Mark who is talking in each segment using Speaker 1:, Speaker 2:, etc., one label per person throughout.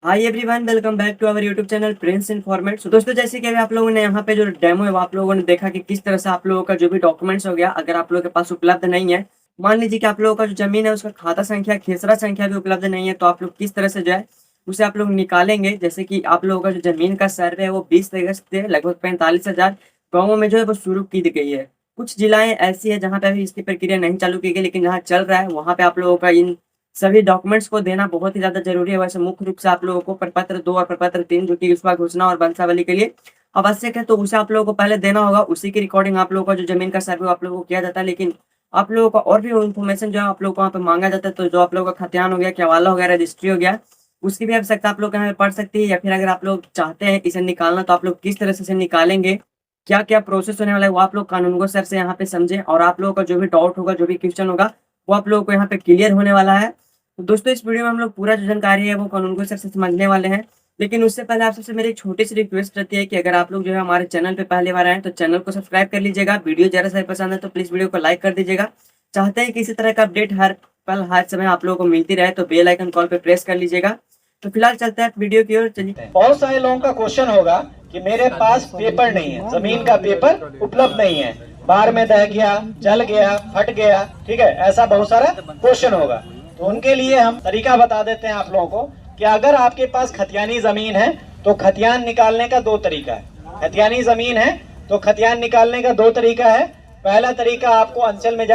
Speaker 1: Hi everyone, welcome back to our YouTube channel Prince Informate. तो दोस्तों, जैसे कि अभी आप लोगों ने यहाँ पे जो डेमो है वो आप लोगों ने देखा कि किस तरह से आप लोगों का जो भी डॉक्यूमेंट्स हो गया, अगर आप लोगों के पास उपलब्ध नहीं है, मान लीजिए कि आप लोगों का जो जमीन है उसका खाता संख्या, खेसरा संख्या भी उपलब्ध नहीं है, तो आप लोग किस तरह से जो है उसे आप लोग निकालेंगे। जैसे कि आप लोगों का जो जमीन का सर्वे है वो 20 अगस्त से लगभग 45,000 गाँवों में जो है वो शुरू की गई है। कुछ जिलाएं ऐसी है जहाँ पे अभी इसकी प्रक्रिया नहीं चालू की गई, लेकिन जहाँ चल रहा है वहाँ पे आप लोगों का इन सभी डॉक्यूमेंट्स को देना बहुत ही ज्यादा जरूरी है। वैसे मुख्य रूप से आप लोगों को प्रपत्र 2 और प्रपत्र 3 जो कि उसका घोषणा और वंशावली के लिए आवश्यक है, तो उसे आप लोगों को पहले देना होगा। उसी की रिकॉर्डिंग आप लोगों का जो जमीन का सर्वे आप लोगों को किया जाता है, लेकिन आप लोगों का और भी इन्फॉर्मेशन जो है आप लोगों को वहाँ पे मांगा जाता है। तो जो आप लोगों का खतियान हो गया, केवाला हो गया, रजिस्ट्री हो गया, उसकी भी आवश्यकता आप लोग यहाँ पे पड़ सकती है। या फिर अगर आप लोग चाहते हैं इसे निकालना, तो आप लोग किस तरह से इसे निकालेंगे, क्या क्या प्रोसेस होने वाला है, वो आप लोग कानूनगो सर से यहाँ पे समझें। और आप लोगों का जो भी डाउट होगा, जो भी क्वेश्चन होगा, वो आप लोगों को यहाँ पे क्लियर होने वाला है। तो दोस्तों, इस वीडियो में हम लोग पूरा जो जानकारी है वो कानूनगो सर से समझने वाले हैं। लेकिन उससे पहले आप सबसे मेरी एक छोटी सी रिक्वेस्ट रहती है कि अगर आप लोग जो है हमारे चैनल पे पहली बार आए हैं तो चैनल को सब्सक्राइब कर लीजिएगा। वीडियो जरा सा पसंद है तो प्लीज वीडियो को लाइक कर दीजिएगा। चाहते हैं कि इसी तरह का अपडेट हर पल हर समय आप लोगों को मिलती रहे, तो बेल आइकन कॉल पे प्रेस कर लीजिएगा। तो फिलहाल चलते हैं वीडियो की ओर, चलिए।
Speaker 2: बहुत सारे लोगों का क्वेश्चन होगा कि मेरे पास पेपर नहीं है, जमीन का पेपर उपलब्ध नहीं है, बाढ़ में दह गया, जल गया, फट गया, ठीक है, ऐसा बहुत सारा क्वेश्चन होगा। तो उनके लिए हम तरीका बता देते हैं आप लोगों को कि अगर आपके पास खतियानी जमीन है तो खतियान निकालने का 2 तरीका है। खतियानी जमीन है तो खतियान निकालने का 2 तरीका है। पहला तरीका, आपको अंचल में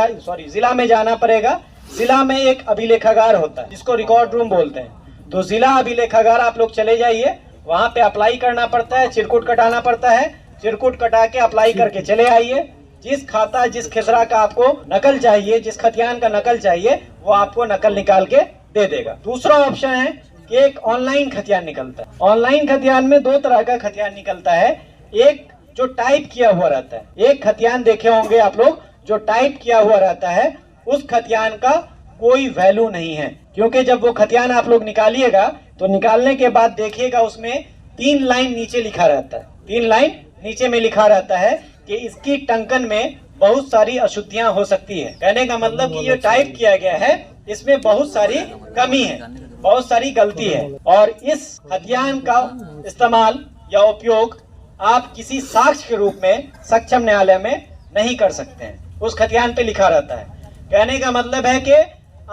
Speaker 2: जिला में जाना पड़ेगा। जिला में एक अभिलेखागार होता है जिसको रिकॉर्ड रूम बोलते हैं। तो जिला अभिलेखागार आप लोग चले जाइए, वहाँ पे अप्लाई करना पड़ता है, चिरकुट कटाना पड़ता है। चिरकुट कटा के अप्लाई करके चले आइए। जिस खाता, जिस खेसरा का आपको नकल चाहिए, जिस खतियान का नकल चाहिए, वो आपको नकल निकाल के दे देगा। दूसरा ऑप्शन है कि एक ऑनलाइन खतियान निकलता है। ऑनलाइन खतियान में 2 तरह का खतियान निकलता है। एक जो टाइप किया हुआ रहता है, एक खतियान देखे होंगे आप लोग जो टाइप किया हुआ रहता है, उस खतियान का कोई वैल्यू नहीं है। क्योंकि जब वो खतियान आप लोग निकालिएगा तो निकालने के बाद देखिएगा उसमें 3 लाइन नीचे लिखा रहता है। 3 लाइन नीचे में लिखा रहता है कि इसकी टंकन में बहुत सारी अशुद्धियां हो सकती है। कहने का मतलब कि ये टाइप किया गया है, इसमें बहुत सारी कमी है, बहुत सारी गलती है, और इस खतियान का इस्तेमाल या उपयोग आप किसी साक्ष्य के रूप में सक्षम न्यायालय में नहीं कर सकते हैं। उस खतियान पे लिखा रहता है। कहने का मतलब है कि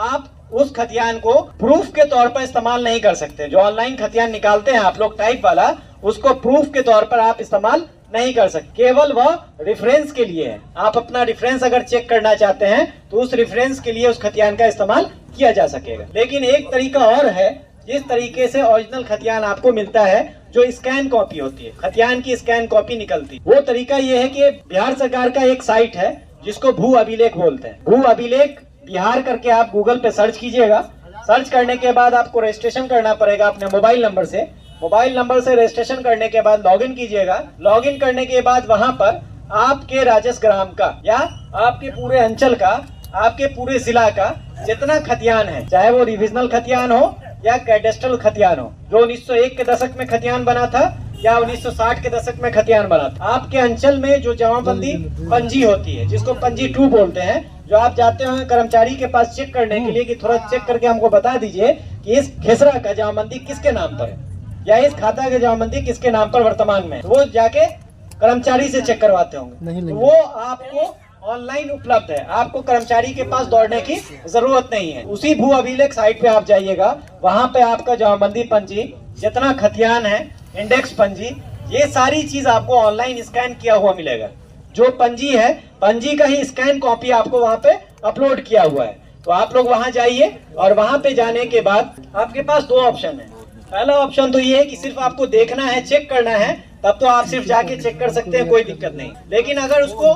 Speaker 2: आप उस खतियान को प्रूफ के तौर पर इस्तेमाल नहीं कर सकते। जो ऑनलाइन खतियान निकालते हैं आप लोग टाइप वाला, उसको प्रूफ के तौर पर आप इस्तेमाल नहीं कर सकते। केवल वह रेफरेंस के लिए है। आप अपना रेफरेंस अगर चेक करना चाहते हैं तो उस रेफरेंस के लिए उस खतियान का इस्तेमाल किया जा सकेगा। लेकिन एक तरीका और है, जिस तरीके से ओरिजिनल खतियान आपको मिलता है, जो स्कैन कॉपी होती है, खतियान की स्कैन कॉपी निकलती, वो तरीका ये है कि बिहार सरकार का एक साइट है जिसको भू अभिलेख बोलते हैं। भू अभिलेख बिहार करके आप गूगल पे सर्च कीजिएगा। सर्च करने के बाद आपको रजिस्ट्रेशन करना पड़ेगा अपने मोबाइल नंबर से। मोबाइल नंबर से रजिस्ट्रेशन करने के बाद लॉगिन कीजिएगा। लॉगिन करने के बाद वहां पर आपके राजस्व ग्राम का या आपके पूरे अंचल का, आपके पूरे जिला का जितना खतियान है, चाहे वो रिविजनल खतियान हो या कैडेस्ट्रल खतियान हो, जो 1901 के दशक में खतियान बना था या 1960 के दशक में खतियान बना था, आपके अंचल में जो जमाबंदी पंजी होती है, जिसको पंजी 2 बोलते हैं, जो आप जाते हैं कर्मचारी के पास चेक करने के लिए कि थोड़ा चेक करके हमको बता दीजिए कि इस खेसरा का जमाबंदी किसके नाम पर है या इस खाता की जमाबंदी किसके नाम पर वर्तमान में, तो वो जाके कर्मचारी से चेक करवाते होंगे। तो वो आपको ऑनलाइन उपलब्ध है, आपको कर्मचारी के पास दौड़ने की जरूरत नहीं है। उसी भू अभिलेख साइट पे आप जाइएगा, वहां पे आपका जमाबंदी पंजी, जितना खतियान है, इंडेक्स पंजी, ये सारी चीज आपको ऑनलाइन स्कैन किया हुआ मिलेगा। जो पंजी है, पंजी का ही स्कैन कॉपी आपको वहां पे अपलोड किया हुआ है। तो आप लोग वहां जाइए और वहां पे जाने के बाद आपके पास 2 ऑप्शन है। पहला ऑप्शन तो ये है कि सिर्फ आपको देखना है, चेक करना है, तब तो आप सिर्फ जाके चेक कर सकते हैं, कोई दिक्कत नहीं। लेकिन अगर उसको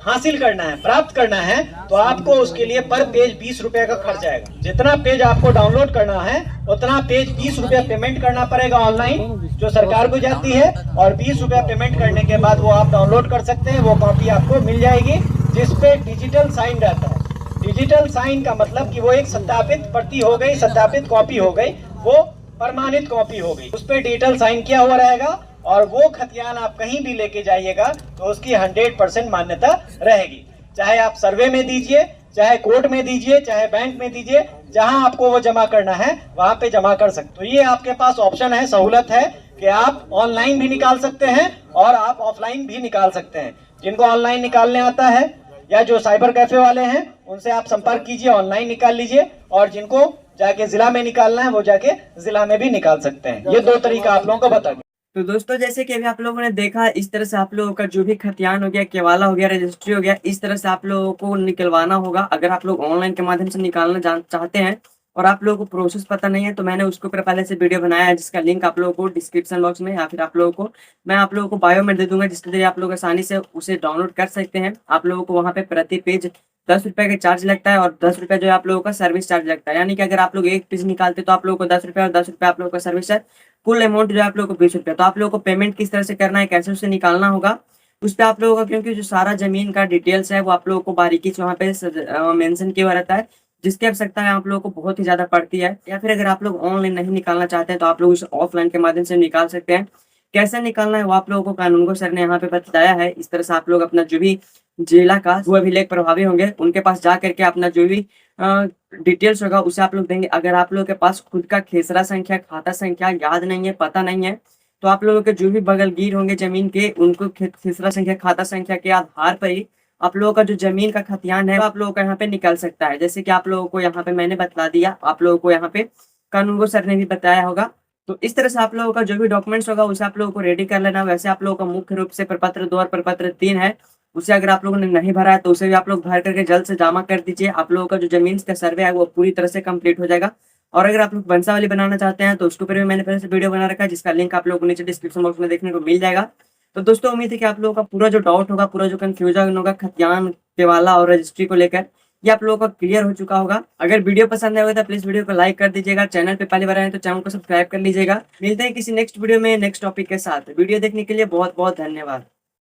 Speaker 2: हासिल करना है, प्राप्त करना है, तो आपको उसके लिए पर पेज 20 रुपए का खर्च आएगा। जितना पेज आपको डाउनलोड करना है उतना पेज 20 रुपया पेमेंट करना पड़ेगा ऑनलाइन, जो सरकार को जाती है, और 20 रुपया पेमेंट करने के बाद वो आप डाउनलोड कर सकते हैं। वो कॉपी आपको मिल जाएगी जिसपे डिजिटल साइन रहता है। डिजिटल साइन का मतलब कि वो एक सत्यापित प्रति हो गई, सत्यापित कॉपी हो गई, वो प्रमाणित कॉपी हो गई। उस पर डिजिटल साइन किया हुआ रहेगा और वो खतियान आप कहीं भी लेके जाइएगा तो उसकी 100% मान्यता रहेगी। चाहे आप सर्वे में दीजिए, चाहे कोर्ट में दीजिए, चाहे बैंक में दीजिए, जहां आपको वो जमा करना है वहां पे जमा कर सकते। तो ये आपके पास ऑप्शन है, सहूलत है कि आप ऑनलाइन भी निकाल सकते हैं और आप ऑफलाइन भी निकाल सकते हैं। जिनको ऑनलाइन निकालने आता है या जो साइबर कैफे वाले हैं उनसे आप संपर्क कीजिए, ऑनलाइन निकाल लीजिए, और जिनको जाके जिला में निकालना है वो जाके जिला में भी निकाल सकते हैं। ये 2 तरीका आप लोगों को बता दूं।
Speaker 1: तो दोस्तों जैसे कि अभी आप लोगों ने देखा, इस तरह से आप लोगों का जो भी खतियान हो गया, केवाला हो गया, रजिस्ट्री हो गया, इस तरह से आप लोगों को निकलवाना होगा। अगर आप लोग ऑनलाइन के माध्यम से निकालना चाहते हैं और आप लोगों को प्रोसेस पता नहीं है, तो मैंने उसके ऊपर पहले से वीडियो बनाया है, जिसका लिंक आप लोगों को डिस्क्रिप्शन बॉक्स में या फिर आप लोगों को मैं आप लोगों को बायो में दे दूंगा, जिसके जरिए आप लोग आसानी से उसे डाउनलोड कर सकते हैं। आप लोगों को वहाँ पे प्रति पेज 10 रुपये का चार्ज लगता है और 10 रुपये जो है आप लोगों का सर्विस चार्ज लगता है। यानी कि अगर आप लोग एक पेज निकालते तो आप लोगों को 10 रुपये और 10 रुपये आप लोगों का सर्विस चार्ज, कुल अमाउंट जो है आप लोगों को 20 रुपये। तो आप लोगों को पेमेंट किस तरह से करना है, कैसे उसे निकालना होगा, उस पर आप लोगों का, क्योंकि जो सारा जमीन का डिटेल्स है वो आप लोगों को बारीकी से वहाँ पे मेंशन किया हुआ रहता है, जिसकी आवश्यकता है आप लोगों को बहुत ही ज्यादा पड़ती है। या फिर अगर आप लोग ऑनलाइन नहीं निकालना चाहते हैं तो आप लोग इसे ऑफलाइन के माध्यम से निकाल सकते हैं। कैसे निकालना है वो आप लोगों को कानूनगो सर ने यहाँ पे बताया है। इस तरह से आप लोग अपना जो भी जिला का जो अभिलेख प्रभावी होंगे उनके पास जा करके अपना जो भी डिटेल्स होगा उसे आप लोग देंगे। अगर आप लोगों के पास खुद का खेसरा संख्या, खाता संख्या याद नहीं है, पता नहीं है, तो आप लोगों के जो भी बगलगीर होंगे जमीन के, उनको खेसरा संख्या, खाता संख्या के आधार पर ही आप लोगों का जो जमीन का खतियान है आप लोगों का यहाँ पे निकल सकता है। जैसे कि आप लोगों को यहाँ पे मैंने बता दिया, आप लोगों को यहाँ पे कानूनगो सर ने भी बताया होगा। तो इस तरह से आप लोगों का जो भी डॉक्यूमेंट्स होगा उसे आप लोगों को रेडी कर लेना। वैसे आप लोगों का मुख्य रूप से प्रपत्र 2 और प्रपत्र 3 है, उसे अगर आप लोगों ने नहीं भरा है तो उसे भी आप लोग भर करके जल्द से जमा कर दीजिए। आप लोगों का जो जमीन का सर्वे है वो पूरी तरह से कंप्लीट हो जाएगा। और अगर आप लोग वंशावली बनाना चाहते हैं तो उसके ऊपर भी मैंने पहले से वीडियो बना रखा है, जिसका लिंक आप लोगों को नीचे डिस्क्रिप्शन बॉक्स में देखने को मिल जाएगा। तो दोस्तों उम्मीद है कि आप लोगों का पूरा जो डाउट होगा, पूरा जो कंफ्यूजन होगा खतियान, केवाला और रजिस्ट्री को लेकर, ये आप लोगों का क्लियर हो चुका होगा। अगर वीडियो पसंद आएगा तो प्लीज वीडियो को लाइक कर दीजिएगा। चैनल पे पहली बार आए तो चैनल को सब्सक्राइब कर लीजिएगा। मिलते हैं किसी नेक्स्ट वीडियो में नेक्स्ट टॉपिक के साथ। वीडियो देखने के लिए बहुत बहुत धन्यवाद।